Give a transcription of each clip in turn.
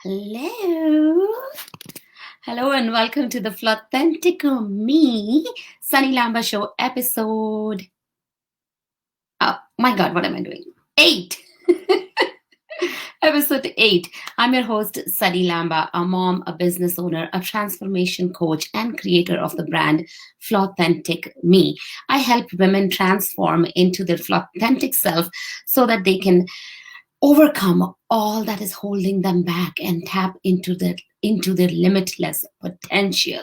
Hello. Hello and welcome to the Flawthentic Me, Sunny Lamba Show episode. Oh my God, what am I doing? 8. Episode 8. I'm your host, Sunny Lamba, a mom, a business owner, a transformation coach, and creator of the brand Flawthentic Me. I help women transform into their Flawthentic self so that they can overcome all that is holding them back and tap into their limitless potential.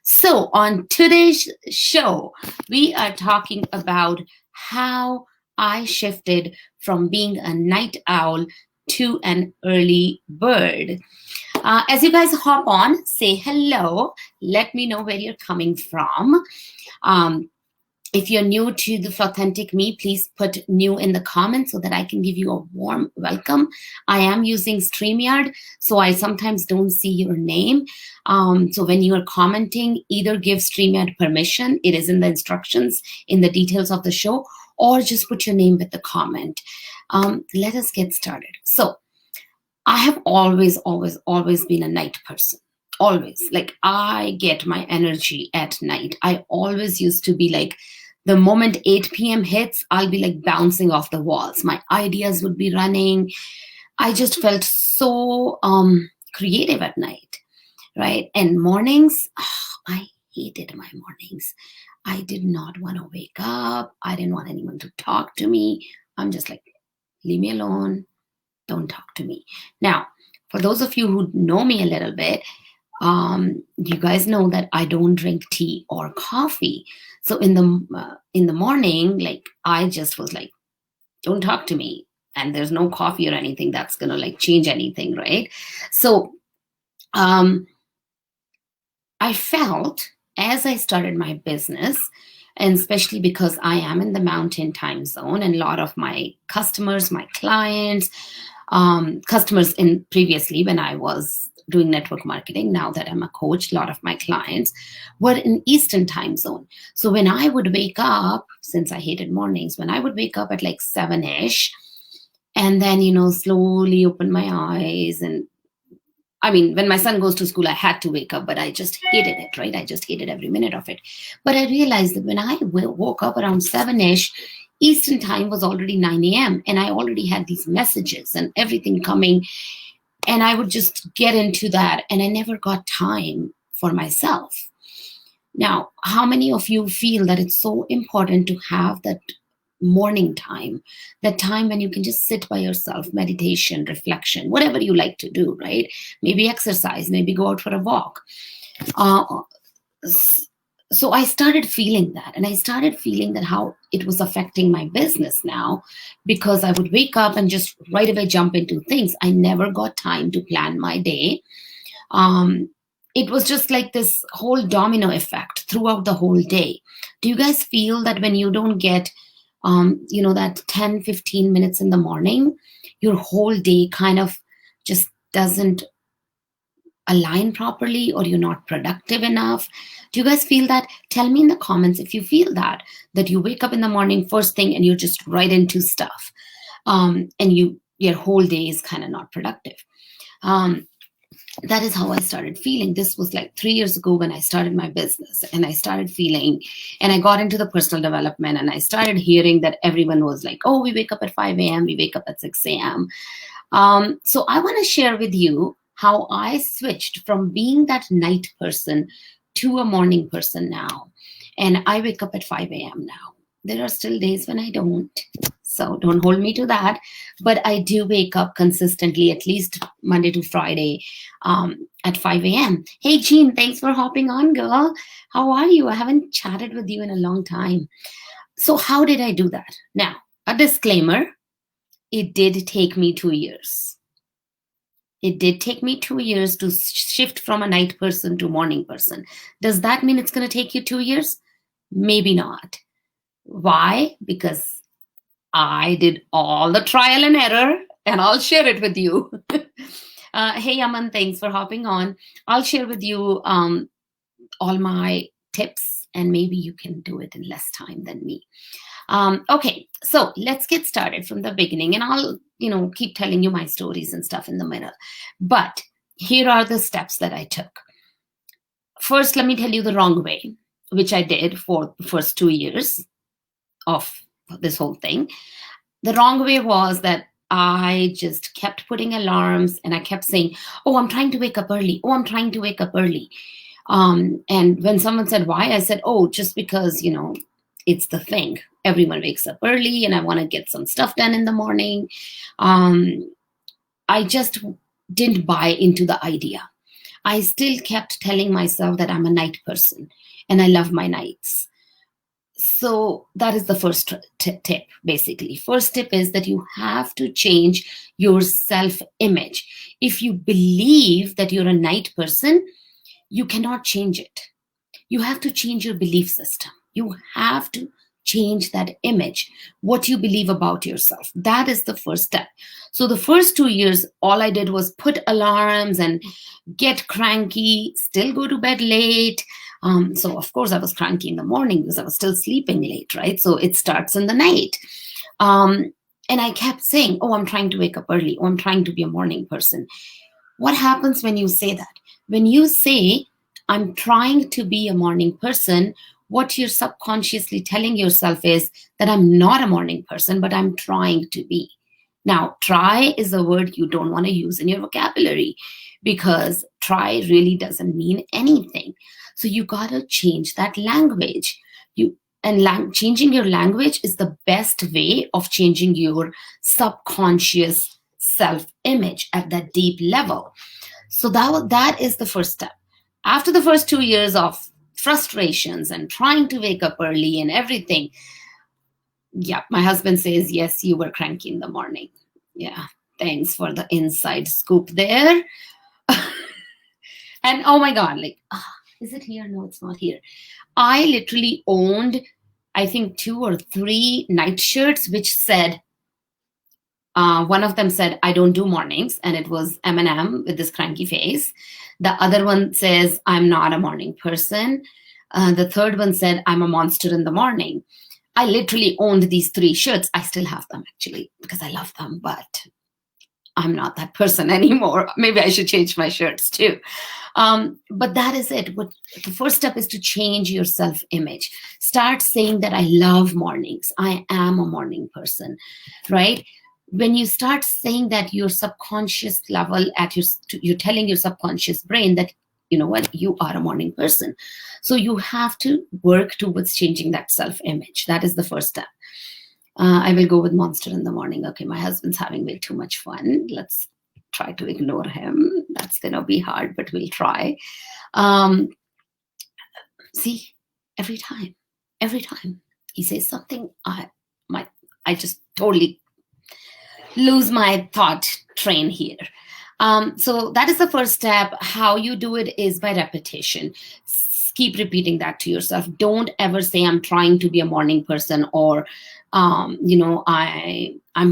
So on today's show, we are talking about how I shifted from being a night owl to an early bird. As you guys hop on, say hello. Let me know where you're coming from. If you're new to the Flawthentic Me, please put new in the comments so that I can give you a warm welcome. I am using StreamYard, so I sometimes don't see your name. So when you are commenting, either give StreamYard permission. It is in the instructions, in the details of the show, or just put your name with the comment. Let us get started. So I have always been a night person. Always. Like, I get my energy at night. I always used to be like, the moment 8 p.m. hits, I'll be like bouncing off the walls. My ideas would be running. I just felt so creative at night, right? And mornings, I hated my mornings. I did not want to wake up. I didn't want anyone to talk to me. I'm just like, leave me alone. Don't talk to me. Now, for those of you who know me a little bit, you guys know that I don't drink tea or coffee. So in the morning, like, I just was like, don't talk to me. And there's no coffee or anything that's gonna like change anything, right? So I felt as I started my business, and especially because I am in the mountain time zone, and a lot of my customers, my clients, customers in previously when I was doing network marketing, now that I'm a coach, a lot of my clients were in Eastern time zone. So when I would wake up, since I hated mornings, when I would wake up at like 7-ish, and then, slowly open my eyes. And I mean, when my son goes to school, I had to wake up, but I just hated it, right? I just hated every minute of it. But I realized that when I woke up around 7-ish, Eastern time was already 9 a.m. and I already had these messages and everything coming. And I would just get into that, and I never got time for myself. Now, how many of you feel that it's so important to have that morning time, that time when you can just sit by yourself, meditation, reflection, whatever you like to do, right? Maybe exercise, maybe go out for a walk. So I started feeling that, and I started feeling that how it was affecting my business now, because I would wake up and just right away jump into things. I never got time to plan my day. It was just like this whole domino effect throughout the whole day. Do you guys feel that when you don't get, that 10, 15 minutes in the morning, your whole day kind of just doesn't align properly, or you're not productive enough? Do you guys feel that? Tell me in the comments if you feel that you wake up in the morning first thing and you're just right into stuff, and your whole day is kind of not productive. That is how I started feeling. This was like 3 years ago when I started my business, and I started feeling, and I got into the personal development, and I started hearing that everyone was like, oh, we wake up at 5 a.m., we wake up at 6 a.m. So I want to share with you how I switched from being that night person to a morning person now. And I wake up at 5 a.m. now. There are still days when I don't, so don't hold me to that. But I do wake up consistently, at least Monday to Friday, at 5 a.m. Hey, Jean, thanks for hopping on, girl. How are you? I haven't chatted with you in a long time. So how did I do that? Now, a disclaimer, it did take me 2 years. It did take me 2 years to shift from a night person to morning person. Does that mean it's going to take you 2 years? Maybe not. Why? Because I did all the trial and error, and I'll share it with you. Hey, Aman, thanks for hopping on. I'll share with you all my tips, and maybe you can do it in less time than me. Okay, so let's get started from the beginning, and I'll, keep telling you my stories and stuff in the middle. But Here are the steps that I took. First, let me tell you the wrong way, which I did for the first 2 years of this whole thing. The wrong way was that I just kept putting alarms and I kept saying, oh, I'm trying to wake up early. Oh, I'm trying to wake up early. And when someone said why, I said, oh, just because, it's the thing. Everyone wakes up early and I want to get some stuff done in the morning. I just didn't buy into the idea. I still kept telling myself that I'm a night person and I love my nights. So that is the first tip, basically. First tip is that you have to change your self-image. If you believe that you're a night person, you cannot change it. You have to change your belief system. You have to change that image, what you believe about yourself. That is the first step. So the first 2 years, all I did was put alarms and get cranky, still go to bed late. So of course I was cranky in the morning because I was still sleeping late, right? So it starts in the night. And I kept saying, oh, I'm trying to wake up early. Oh, I'm trying to be a morning person. What happens when you say that? When you say, I'm trying to be a morning person, what you're subconsciously telling yourself is that I'm not a morning person, but I'm trying to be. Now, try is a word you don't want to use in your vocabulary because try really doesn't mean anything. So you got to change that language. Changing your language is the best way of changing your subconscious self-image at that deep level. So that is the first step. After the first 2 years of frustrations and trying to wake up early and everything, yeah, my husband says, yes, you were cranky in the morning. Yeah, thanks for the inside scoop there. And oh my God, is it here? No, it's not here. I literally owned, I think 2 or 3 night shirts, which said, one of them said, I don't do mornings. And it was Eminem with this cranky face. The other one says, I'm not a morning person. The third one said, I'm a monster in the morning. I literally owned these 3 shirts. I still have them actually because I love them, but I'm not that person anymore. Maybe I should change my shirts too. But that is it. The first step is to change your self-image. Start saying that I love mornings. I am a morning person, right? When you start saying that, your subconscious level you're telling your subconscious brain that, you know what, you are a morning person. So you have to work towards changing that self-image. That is the first step. I will go with monster in the morning. Okay, my husband's having way too much fun. Let's try to ignore him. That's going to be hard, but we'll try. See, every time he says something, I just totally lose my thought train here. So that is the first step. How you do it is by repetition. Keep repeating that to yourself. Don't ever say I'm trying to be a morning person or I'm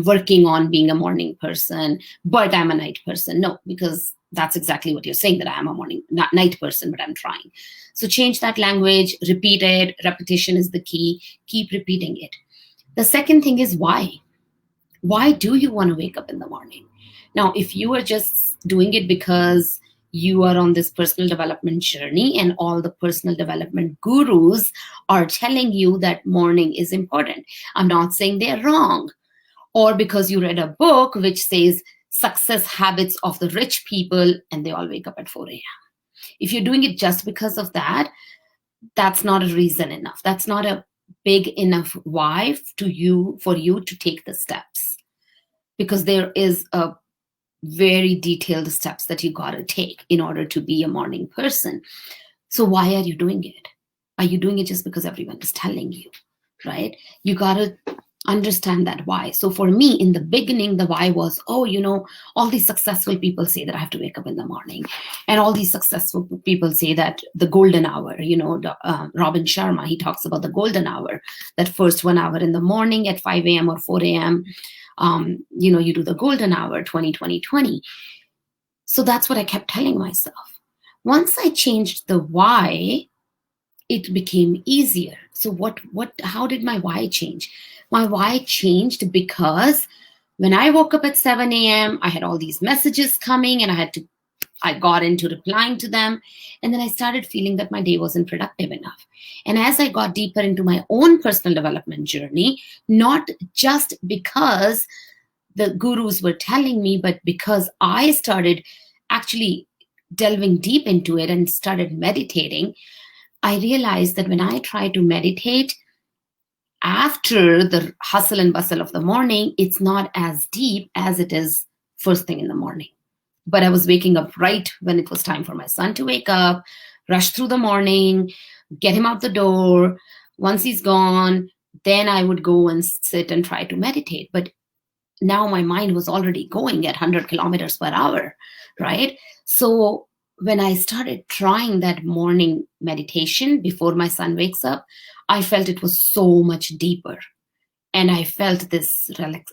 working on being a morning person, but I'm a night person. No, because that's exactly what you're saying, that I am a night person, but I'm trying. So change that language, repeat it. Repetition is the key. Keep repeating it. The second thing is why. Why do you want to wake up in the morning? Now, if you are just doing it because you are on this personal development journey and all the personal development gurus are telling you that morning is important, I'm not saying they're wrong. Or because you read a book which says success habits of the rich people and they all wake up at 4 a.m. If you're doing it just because of that, that's not a reason enough. That's not a big enough why for you to take the steps, because there is a very detailed steps that you got to take in order to be a morning person. So why are you doing it? Are you doing it just because everyone is telling you, right? You got to understand that why. So for me, in the beginning, the why was, all these successful people say that I have to wake up in the morning. And all these successful people say that the golden hour, Robin Sharma, he talks about the golden hour, that first 1 hour in the morning at 5 a.m. or 4 a.m., you do the golden hour, 20-20-20. So that's what I kept telling myself. Once I changed the why, it became easier. So how did my why change? My why changed because when I woke up at 7 a.m., I had all these messages coming and I had to I got into replying to them. And then I started feeling that my day wasn't productive enough. And as I got deeper into my own personal development journey, not just because the gurus were telling me, but because I started actually delving deep into it and started meditating, I realized that when I try to meditate after the hustle and bustle of the morning, it's not as deep as it is first thing in the morning. But I was waking up right when it was time for my son to wake up, rush through the morning, get him out the door. Once he's gone, then I would go and sit and try to meditate. But now my mind was already going at 100 kilometers per hour, right? So when I started trying that morning meditation before my son wakes up, I felt it was so much deeper. And I felt this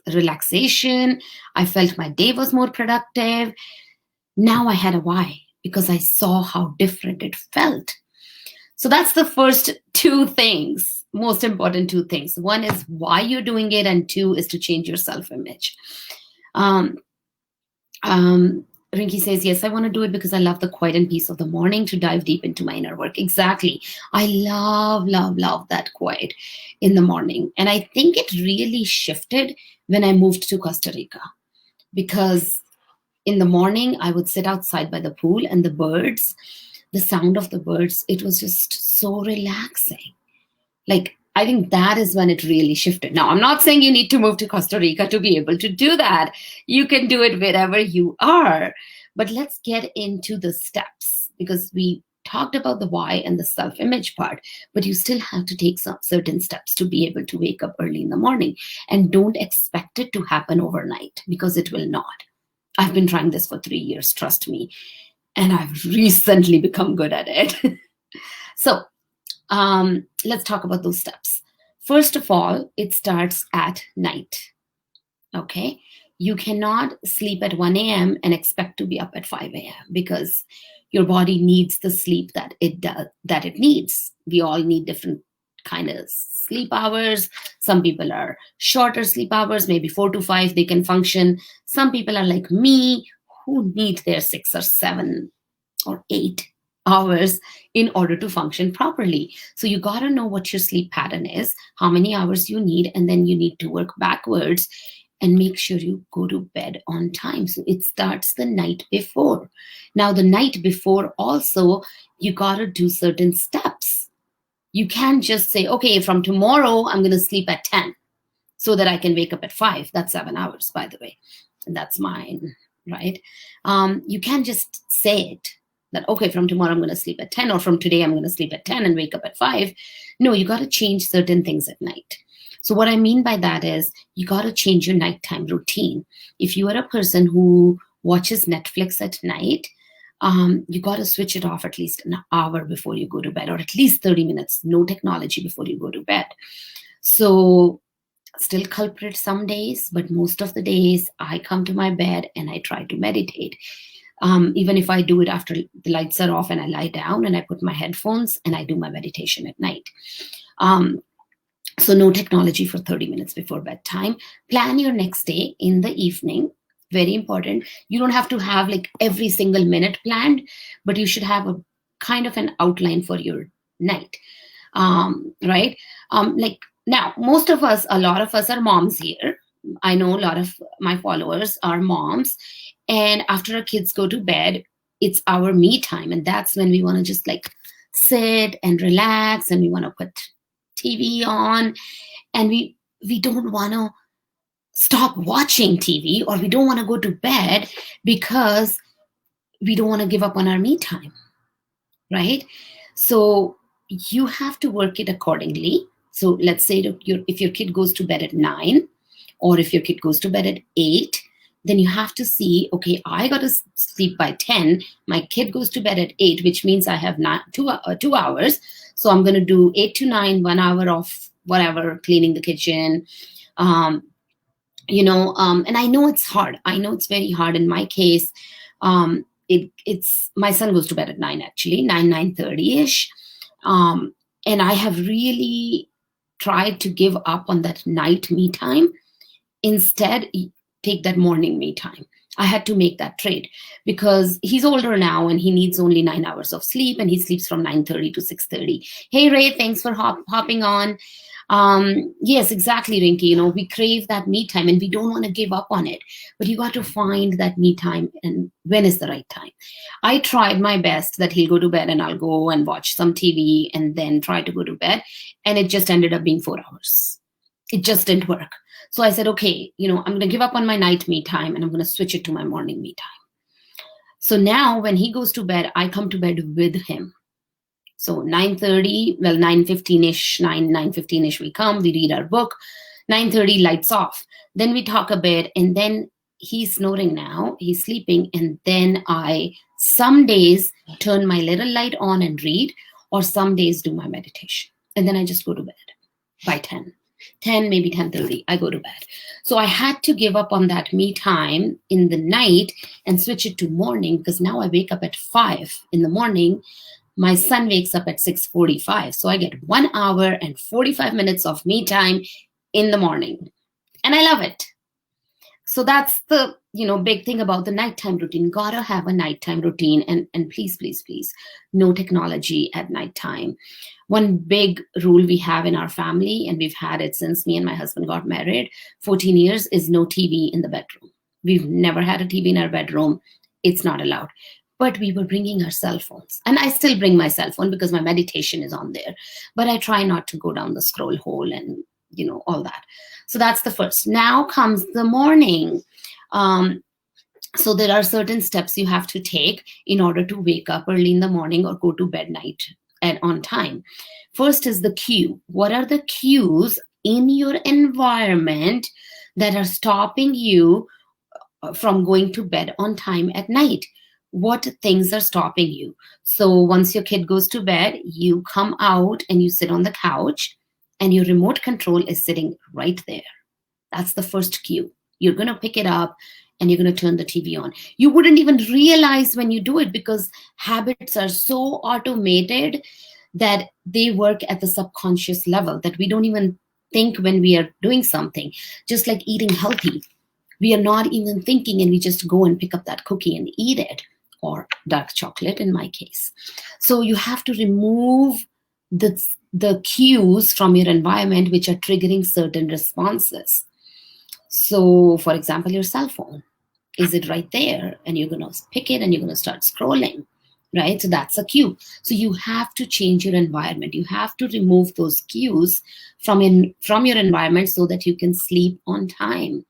relaxation. I felt my day was more productive. Now I had a why, because I saw how different it felt. So that's the first two things, most important two things. One is why you're doing it, and two is to change your self-image. Rinky says, yes, I want to do it because I love the quiet and peace of the morning to dive deep into my inner work. Exactly. I love, love, love that quiet in the morning. And I think it really shifted when I moved to Costa Rica, because in the morning I would sit outside by the pool, and the birds, the sound of the birds, it was just so relaxing. Like, I think that is when it really shifted. Now, I'm not saying you need to move to Costa Rica to be able to do that. You can do it wherever you are. But let's get into the steps, because we talked about the why and the self-image part, but you still have to take some certain steps to be able to wake up early in the morning. And don't expect it to happen overnight, because it will not. I've been trying this for 3 years, trust me. And I've recently become good at it. So let's talk about those steps. First of all, it starts at night. Okay? You cannot sleep at 1 a.m. and expect to be up at 5 a.m. because your body needs the sleep that it needs. We all need different kind of sleep hours. Some people are shorter sleep hours, maybe 4 to 5, they can function. Some people are like me, who need their 6 or 7 or 8 hours in order to function properly. So you got to know what your sleep pattern is, how many hours you need, and then you need to work backwards and make sure you go to bed on time. So it starts the night before. Now, the night before also, you got to do certain steps. You can't just say, okay, from tomorrow, I'm going to sleep at 10 so that I can wake up at 5. That's 7 hours, by the way. And that's mine, right? You can't just say it that, okay, from tomorrow, I'm going to sleep at 10, or from today, I'm going to sleep at 10 and wake up at 5. No, you got to change certain things at night. So what I mean by that is you got to change your nighttime routine. If you are a person who watches Netflix at night, you got to switch it off at least an hour before you go to bed, or at least 30 minutes, no technology before you go to bed. So still culprit some days, but most of the days I come to my bed and I try to meditate. Even if I do it after the lights are off and I lie down and I put my headphones and I do my meditation at night. So no technology for 30 minutes before bedtime. Plan your next day in the evening. Very important. You don't have to have like every single minute planned, but you should have a kind of an outline for your night, right? Like now, a lot of us are moms here. I know a lot of my followers are moms, and after our kids go to bed, it's our me time, and that's when we want to just like sit and relax, and we want to put TV on, and we don't want to stop watching TV, or we don't want to go to bed because we don't want to give up on our me time, right? So you have to work it accordingly. So let's say if your kid goes to bed at 9, or if your kid goes to bed at 8, then you have to see, okay, I got to sleep by 10. My kid goes to bed at 8, which means I have 2 hours. So I'm going to do 8 to 9, 1 hour of whatever, cleaning the kitchen, and I know it's hard. I know it's very hard. In my case, it's my son goes to bed at 9, actually, 9:30ish. And I have really tried to give up on that night me time. Instead, take that morning me time. I had to make that trade because he's older now and he needs only 9 hours of sleep, and he sleeps from 9:30 to 6:30. Hey Ray, thanks for hopping on. Yes, exactly, Rinky. We crave that me time and we don't want to give up on it. But you got to find that me time and when is the right time. I tried my best that he'll go to bed and I'll go and watch some TV and then try to go to bed. And it just ended up being 4 hours. It just didn't work. So I said, okay, I'm going to give up on my night me time and I'm going to switch it to my morning me time. So now when he goes to bed, I come to bed with him. So 9:30, well, 9:15-ish, 9:15-ish we come, we read our book. 9:30 lights off. Then we talk a bit, and then he's snoring now, he's sleeping, and then I some days turn my little light on and read, or some days do my meditation. And then I just go to bed by 10, maybe 10:30, I go to bed. So I had to give up on that me time in the night and switch it to morning, because now I wake up at 5 in the morning. My son wakes up at 6:45. So I get 1 hour and 45 minutes of me time in the morning. And I love it. So that's the, big thing about the nighttime routine. Gotta have a nighttime routine. And please, please, please, no technology at nighttime. One big rule we have in our family, and we've had it since me and my husband got married, 14 years, is no TV in the bedroom. We've never had a TV in our bedroom. It's not allowed. But we were bringing our cell phones. And I still bring my cell phone because my meditation is on there. But I try not to go down the scroll hole and, all that. So that's the first. Now comes the morning. So there are certain steps you have to take in order to wake up early in the morning or go to bed night and on time. First is the cue. What are the cues in your environment that are stopping you from going to bed on time at night? What things are stopping you? So once your kid goes to bed, you come out and you sit on the couch and your remote control is sitting right there. That's the first cue. You're going to pick it up and you're going to turn the TV on. You wouldn't even realize when you do it because habits are so automated that they work at the subconscious level that we don't even think when we are doing something. Just like eating healthy. We are not even thinking and we just go and pick up that cookie and eat it. Or dark chocolate in my case. So you have to remove the cues from your environment which are triggering certain responses. So for example, your cell phone. Is it right there? And you're going to pick it and you're going to start scrolling, right? So that's a cue. So you have to change your environment. You have to remove those cues from your environment so that you can sleep on time.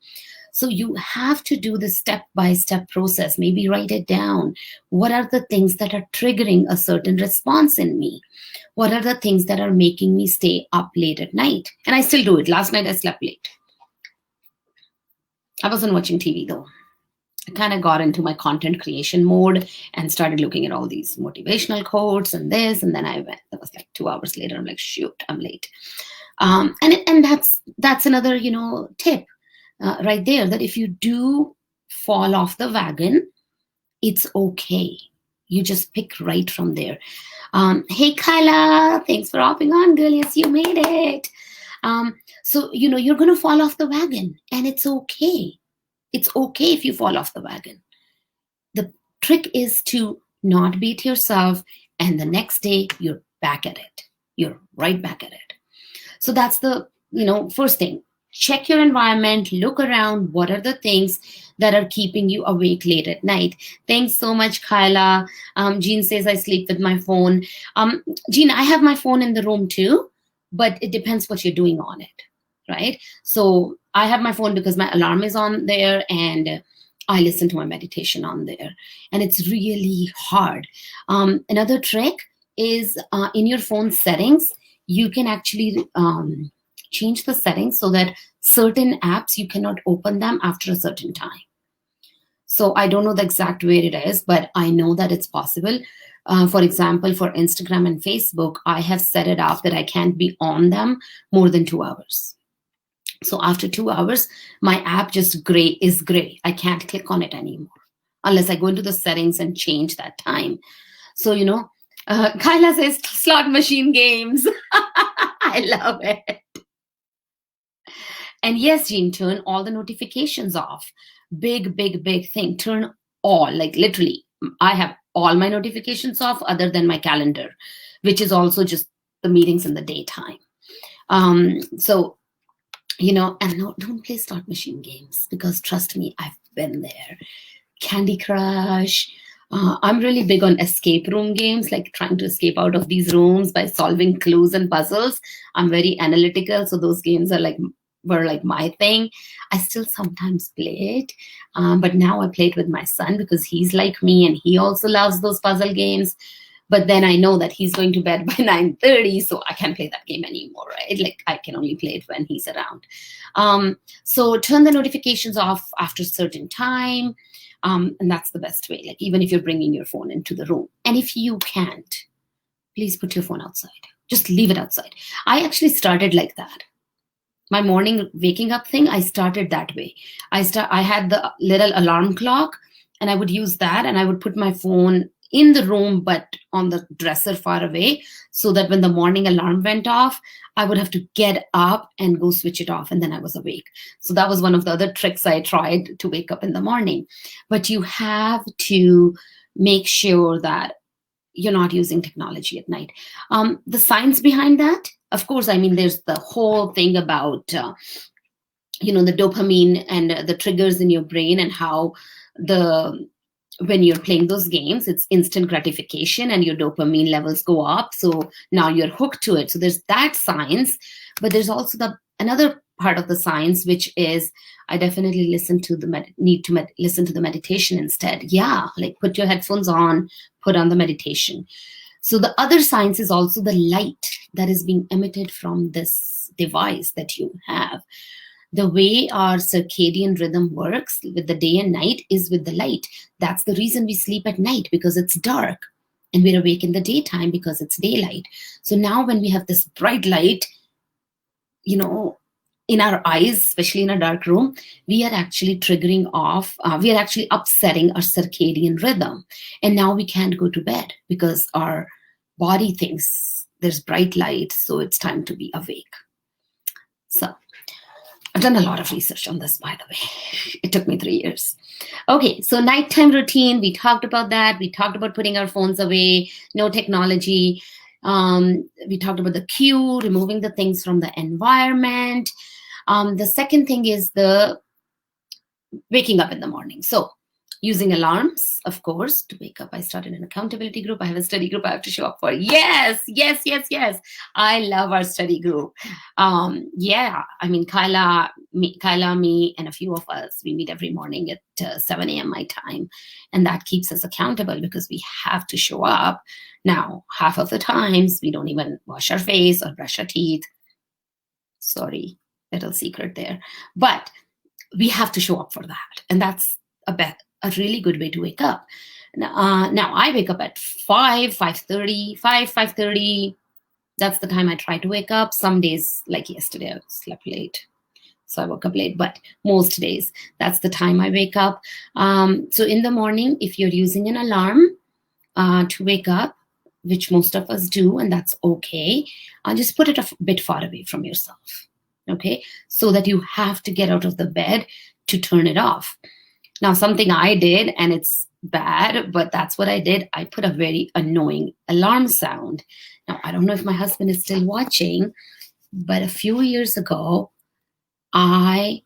So you have to do the step-by-step process. Maybe write it down. What are the things that are triggering a certain response in me? What are the things that are making me stay up late at night? And I still do it. Last night I slept late. I wasn't watching TV though. I kind of got into my content creation mode and started looking at all these motivational quotes and this. And then I went, that was like 2 hours later. I'm like, shoot, I'm late. And that's another, tip. Right there, that if you do fall off the wagon, it's okay. You just pick right from there. Hey, Kyla, thanks for hopping on, girl. Yes, you made it. So, you're going to fall off the wagon and it's okay. It's okay if you fall off the wagon. The trick is to not beat yourself and the next day you're back at it. You're right back at it. So that's the, first thing. Check your environment, look around. What are the things that are keeping you awake late at night? Thanks so much, Kyla. Jean says, I sleep with my phone. Jean, I have my phone in the room too, but it depends what you're doing on it, right? So I have my phone because my alarm is on there and I listen to my meditation on there. And it's really hard. Another trick is in your phone settings, you can actually change the settings so that certain apps, you cannot open them after a certain time. So I don't know the exact way it is, but I know that it's possible. For example, for Instagram and Facebook, I have set it up that I can't be on them more than 2 hours. So after 2 hours, my app just is gray. I can't click on it anymore unless I go into the settings and change that time. So, Kyla says slot machine games. I love it. And yes, Jean, turn all the notifications off. big thing. Turn all, like literally, I have all my notifications off other than my calendar, which is also just the meetings in the daytime. So, and no, don't play slot machine games, because trust me, I've been there. Candy Crush. I'm really big on escape room games, like trying to escape out of these rooms by solving clues and puzzles. I'm very analytical, so those games were like my thing. I still sometimes play it, but now I play it with my son because he's like me and he also loves those puzzle games. But then I know that he's going to bed by 9:30, so I can't play that game anymore, right? Like I can only play it when he's around. So turn the notifications off after a certain time. And that's the best way, like even if you're bringing your phone into the room. And if you can't, please put your phone outside. Just leave it outside. I actually started like that. My morning waking up thing, I started that way. I had the little alarm clock, and I would use that, and I would put my phone in the room but on the dresser far away, so that when the morning alarm went off, I would have to get up and go switch it off, and then I was awake. So that was one of the other tricks I tried to wake up in the morning. But you have to make sure that you're not using technology at night. The science behind that, of course, I mean, there's the whole thing about the dopamine and the triggers in your brain, and how when you're playing those games, it's instant gratification and your dopamine levels go up. So now you're hooked to it. So there's that science, but there's also another part of the science, which is I definitely listen to listen to the meditation instead. Yeah, like put your headphones on, put on the meditation. So the other science is also the light that is being emitted from this device that you have. The way our circadian rhythm works with the day and night is with the light. That's the reason we sleep at night, because it's dark, and we're awake in the daytime because it's daylight. So now when we have this bright light, in our eyes, especially in a dark room, we are actually triggering off, we are actually upsetting our circadian rhythm. And now we can't go to bed because our body thinks there's bright light, so it's time to be awake. So I've done a lot of research on this, by the way. It took me 3 years. Okay, so nighttime routine, we talked about that. We talked about putting our phones away, no technology. We talked about the cue, removing the things from the environment. The second thing is the waking up in the morning. So using alarms, of course, to wake up. I started an accountability group. I have a study group I have to show up for. Yes. I love our study group. Yeah, I mean, Kyla, me, and a few of us, we meet every morning at 7 a.m. my time. And that keeps us accountable because we have to show up. Now, half of the times, we don't even wash our face or brush our teeth. Sorry, little secret there. But we have to show up for that. And that's a really good way to wake up. Now I wake up at 5:30. That's the time I try to wake up. Some days, like yesterday, I slept late, so I woke up late. But most days, that's the time I wake up. So in the morning, if you're using an alarm to wake up, which most of us do, and that's okay, just put it a bit far away from yourself, okay? So that you have to get out of the bed to turn it off. Now, something I did, and it's bad, but that's what I did. I put a very annoying alarm sound. Now, I don't know if my husband is still watching, but a few years ago, I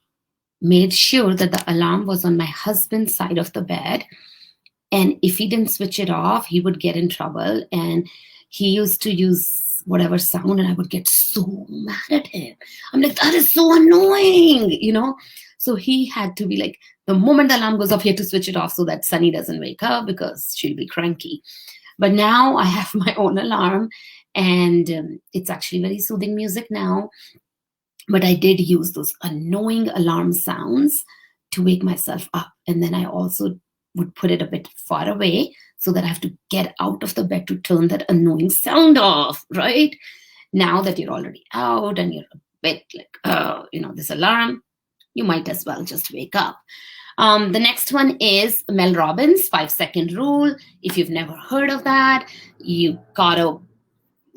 made sure that the alarm was on my husband's side of the bed. And if he didn't switch it off, he would get in trouble. And he used to use whatever sound, and I would get so mad at him. I'm like, that is so annoying, So he had to be like, the moment the alarm goes off, you have to switch it off so that Sunny doesn't wake up because she'll be cranky. But now I have my own alarm, and it's actually very soothing music now. But I did use those annoying alarm sounds to wake myself up. And then I also would put it a bit far away so that I have to get out of the bed to turn that annoying sound off, right? Now that you're already out and you're a bit like, this alarm, you might as well just wake up. The next one is Mel Robbins' 5-second rule. If you've never heard of that, you gotta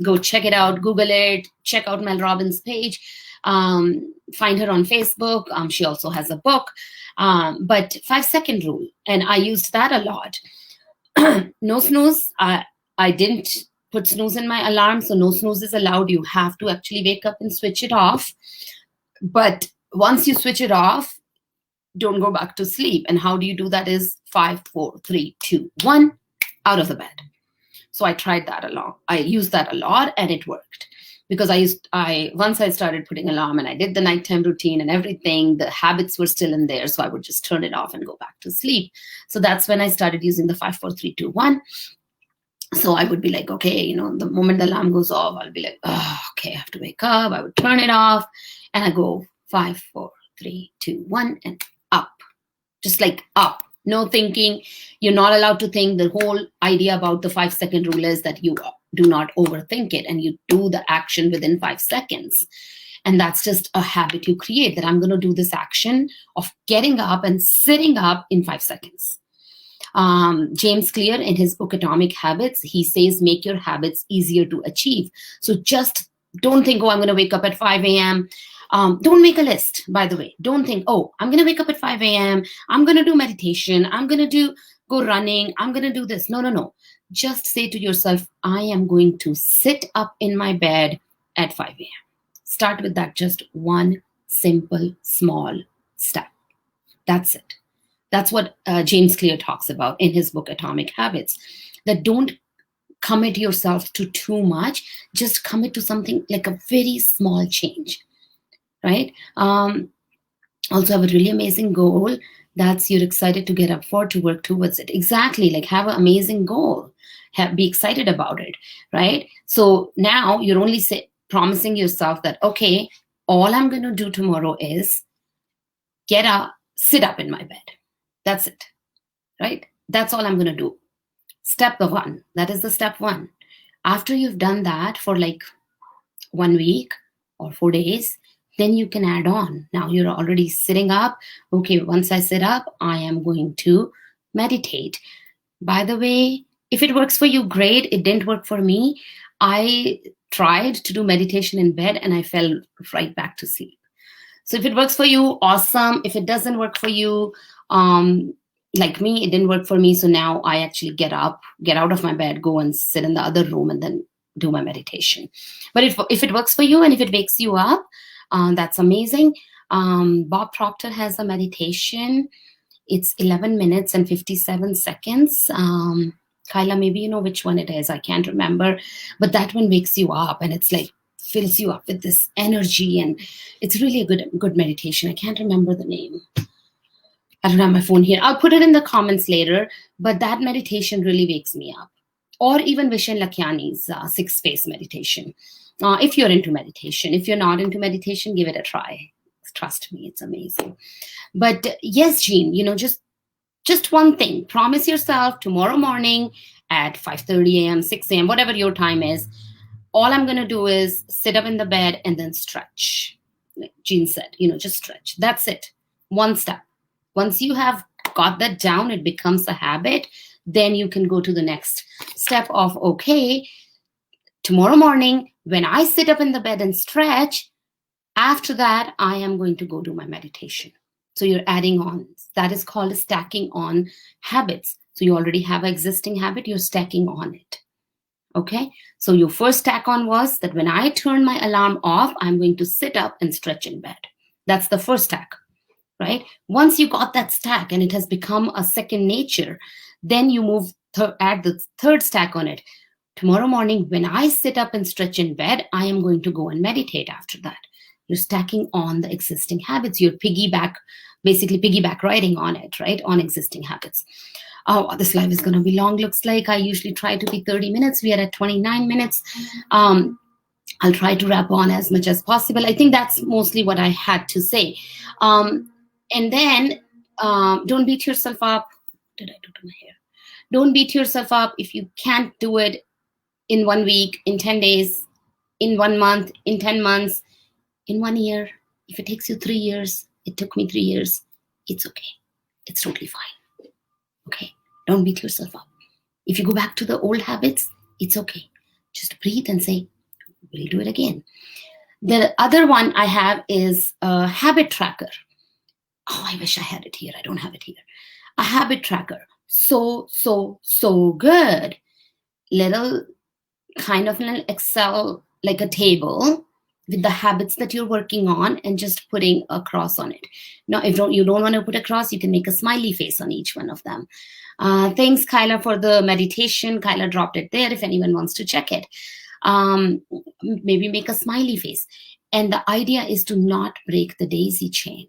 go check it out, Google it, check out Mel Robbins' page. Find her on Facebook. She also has a book. But 5-second rule, and I used that a lot. No snooze. I didn't put snooze in my alarm, so no snooze is allowed. You have to actually wake up and switch it off. But once you switch it off, don't go back to sleep. And how do you do that is 5, 4, 3, 2, 1, out of the bed. So I tried that a lot. I used that a lot, and it worked. Because once I started putting alarm and I did the nighttime routine and everything, the habits were still in there. So I would just turn it off and go back to sleep. So that's when I started using the 5, 4, 3, 2, 1. So I would be like, okay, the moment the alarm goes off, I'll be like, oh, okay, I have to wake up. I would turn it off and I go 5, 4, 3, 2, 1, and up. Just like up. No thinking. You're not allowed to think. The whole idea about the 5-second rule is that you do not overthink it and you do the action within 5 seconds. And that's just a habit you create, that I'm going to do this action of getting up and sitting up in 5 seconds. James Clear, in his book Atomic Habits, he says, make your habits easier to achieve. So just don't think, oh, I'm going to wake up at 5 a.m. Don't make a list, by the way. Don't think, oh, I'm going to wake up at 5 a.m. I'm going to do meditation. I'm going to go running. I'm going to do this. No. Just say to yourself, I am going to sit up in my bed at 5 a.m. Start with that, just one simple, small step. That's it. That's what James Clear talks about in his book, Atomic Habits, that don't commit yourself to too much. Just commit to something like a very small change, right? Also have a really amazing goal that's you're excited to get up for, to work towards it. Exactly, like have an amazing goal. Be excited about it, right? So now you're only promising yourself that, okay, all I'm going to do tomorrow is get up, sit up in my bed. That's it, right? That's all I'm going to do. Step 1. That is the step 1. After you've done that for like 1 week or 4 days, then you can add on. Now you're already sitting up. Okay, once I sit up, I am going to meditate. By the way, if it works for you, great. It didn't work for me. I tried to do meditation in bed and I fell right back to sleep. So if it works for you, awesome. If it doesn't work for you, like me, it didn't work for me. So now I actually get up, get out of my bed, go and sit in the other room and then do my meditation. But if it works for you and if it wakes you up, that's amazing. Bob Proctor has a meditation. It's 11 minutes and 57 seconds. Kyla, maybe you know which one it is. I can't remember. But that one wakes you up and it's like fills you up with this energy. And it's really a good meditation. I can't remember the name. I don't have my phone here. I'll put it in the comments later. But that meditation really wakes me up. Or even Vishen Lakhiani's 6-phase meditation. If you're into meditation. If you're not into meditation, give it a try. Trust me, it's amazing. But yes, Jean, just one thing. Promise yourself tomorrow morning at 5:30 a.m., 6 a.m., whatever your time is, all I'm going to do is sit up in the bed and then stretch. Like Jean said, just stretch. That's it. One step. Once you have got that down, it becomes a habit. Then you can go to the next step of, okay, tomorrow morning, when I sit up in the bed and stretch, after that, I am going to go do my meditation. So you're adding on. That is called stacking on habits. So you already have an existing habit, you're stacking on it. Okay? So your first stack on was that when I turn my alarm off, I'm going to sit up and stretch in bed. That's the first stack, right? Once you got that stack and it has become a second nature, then you add the third stack on it. Tomorrow morning, when I sit up and stretch in bed, I am going to go and meditate after that. You're stacking on the existing habits. You're basically piggyback riding on it, right? On existing habits. Oh, this live is going to be long. Looks like I usually try to be 30 minutes. We are at 29 minutes. I'll try to wrap on as much as possible. I think that's mostly what I had to say. And then don't beat yourself up. What did I do to my hair? Don't beat yourself up if you can't do it in 1 week, in 10 days, in 1 month, in 10 months, in 1 year. If it takes you 3 years, it took me 3 years, it's okay. It's totally fine. Okay? Don't beat yourself up. If you go back to the old habits, it's okay. Just breathe and say, we'll do it again. The other one I have is a habit tracker. Oh, I wish I had it here. I don't have it here. A habit tracker. So good. Little kind of an Excel, like a table with the habits that you're working on and just putting a cross on it. Now, if you don't want to put a cross, you can make a smiley face on each one of them. Thanks, Kyla, for the meditation. Kyla dropped it there if anyone wants to check it. Maybe make a smiley face. And the idea is to not break the daisy chain.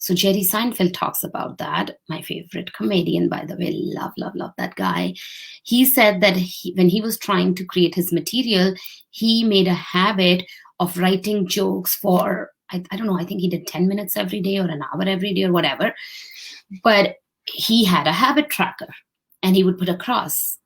So Jerry Seinfeld talks about that. My favorite comedian, by the way, love that guy. He said that when he was trying to create his material, he made a habit of writing jokes for, I don't know, I think he did 10 minutes every day or an hour every day or whatever. But he had a habit tracker and he would put a cross.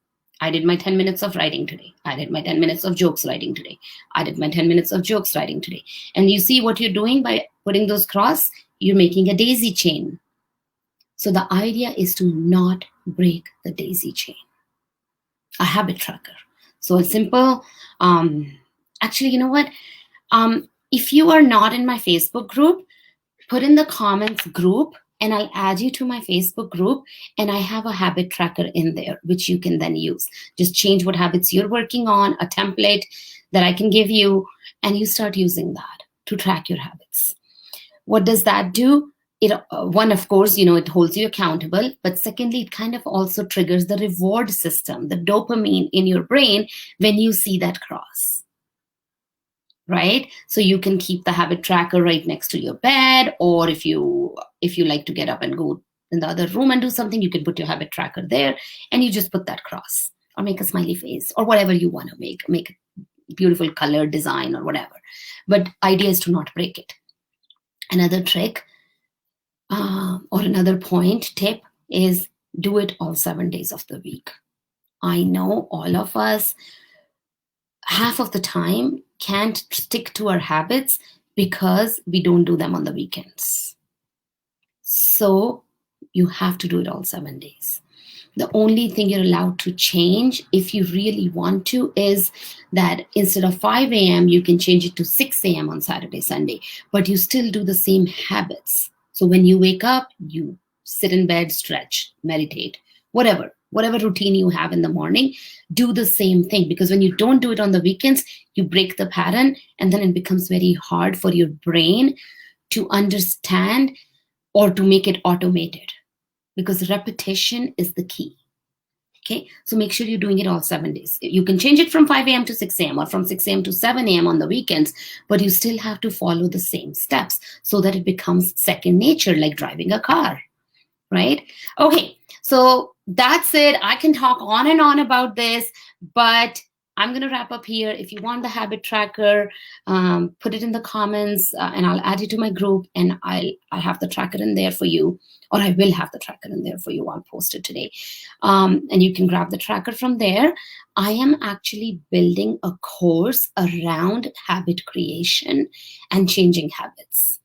I did my 10 minutes of writing today. I did my 10 minutes of jokes writing today. I did my 10 minutes of jokes writing today. And you see what you're doing by putting those cross? You're making a daisy chain. So the idea is to not break the daisy chain. A habit tracker. So it's simple. Actually, you know what? If you are not in my Facebook group, put in the comments group and I'll add you to my Facebook group, and I have a habit tracker in there, which you can then use. Just change what habits you're working on, a template that I can give you, and you start using that to track your habits. What does that do? One, of course, it holds you accountable, but secondly, it kind of also triggers the reward system, the dopamine in your brain when you see that cross, right? So you can keep the habit tracker right next to your bed, or if you like to get up and go in the other room and do something, you can put your habit tracker there and you just put that cross or make a smiley face or whatever you want to make a beautiful color design or whatever. But idea is to not break it. Another trick or another tip is do it all 7 days of the week. I know all of us, half of the time, can't stick to our habits because we don't do them on the weekends. So you have to do it all 7 days. The only thing you're allowed to change, if you really want to, is that instead of 5 a.m., you can change it to 6 a.m. on Saturday, Sunday, but you still do the same habits. So when you wake up, you sit in bed, stretch, meditate, whatever routine you have in the morning, do the same thing. Because when you don't do it on the weekends, you break the pattern, and then it becomes very hard for your brain to understand or to make it automated. Because repetition is the key. Okay, so make sure you're doing it all 7 days. You can change it from 5 a.m. to 6 a.m. or from 6 a.m. to 7 a.m. on the weekends, but you still have to follow the same steps so that it becomes second nature, like driving a car, right? Okay, so that's it. I can talk on and on about this, but I'm going to wrap up here. If you want the habit tracker, put it in the comments and I'll add you to my group, and I'll have the tracker in there for you, or I will have the tracker in there for you. I'll post it today. And you can grab the tracker from there. I am actually building a course around habit creation and changing habits.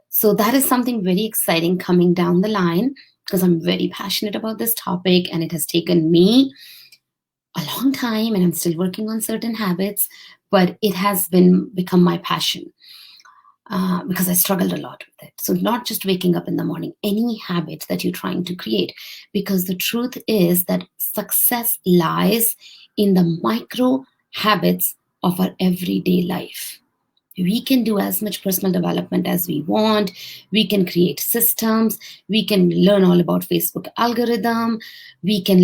So that is something very exciting coming down the line, because I'm very passionate about this topic, and it has taken me a long time, and I'm still working on certain habits, but it has become my passion because I struggled a lot with it. So not just waking up in the morning, any habit that you're trying to create, because the truth is that success lies in the micro habits of our everyday life. We can do as much personal development as we want. We can create systems. We can learn all about Facebook algorithm. We can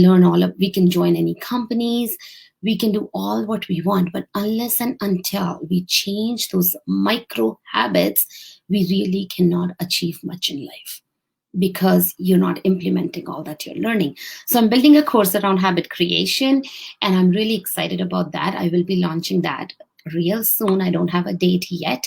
join any companies. We can do all what we want. But unless and until we change those micro habits, we really cannot achieve much in life, because you're not implementing all that you're learning. So I'm building a course around habit creation, and I'm really excited about that. I will be launching that real soon. I don't have a date yet,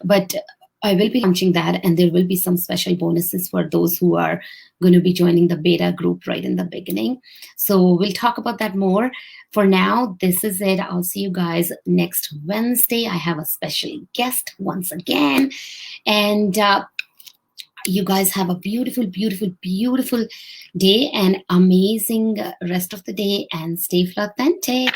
but I will be launching that, and there will be some special bonuses for those who are going to be joining the beta group right in the beginning. So we'll talk about that more. For now, this is it. I'll see you guys next Wednesday. I have a special guest once again, and you guys have a beautiful, beautiful, beautiful day and amazing rest of the day, and stay authentic.